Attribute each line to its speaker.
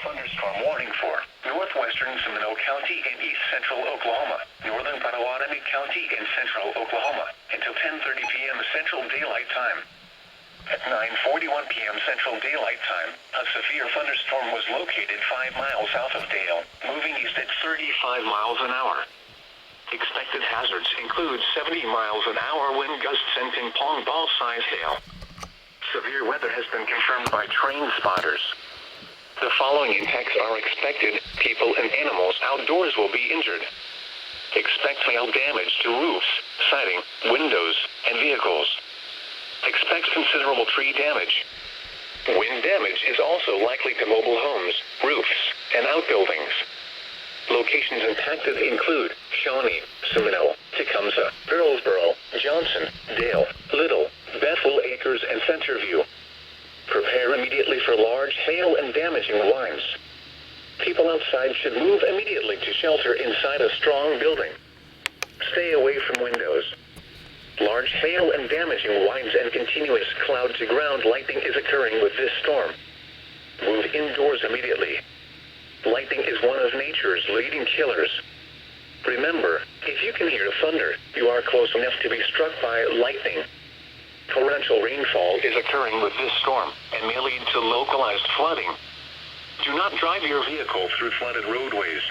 Speaker 1: thunderstorm warning for Northwestern Seminole County and East Central Oklahoma, Northern Pottawatomie County and Central Oklahoma, until 10:30 p.m. Central Daylight Time. At 9:41 p.m. Central Daylight Time, a severe thunderstorm was located 5 miles south of Dale, moving east at 35 miles an hour. Expected hazards include 70 miles an hour wind gusts and ping-pong ball-sized hail. Severe weather has been confirmed by train spotters. The following impacts are expected: people and animals outdoors will be injured. Expect hail damage to roofs, siding, windows, and vehicles. Expect considerable tree damage. Wind damage is also likely to mobile homes, roofs, and outbuildings. Locations impacted include Shawnee, Seminole, Tecumseh, Earlsboro, Johnson, Dale, Little, Bethel Acres, and Centerview. Prepare immediately for large hail and damaging winds. People outside should move immediately to shelter inside a strong building. Stay away from windows. Large hail and damaging winds and continuous cloud-to-ground lightning is occurring with this storm. Move indoors immediately. Lightning is one of nature's leading killers. Remember, if you can hear thunder, you are close enough to be struck by lightning. Torrential rainfall is occurring with this storm and may lead to localized flooding. Do not drive your vehicle through flooded roadways.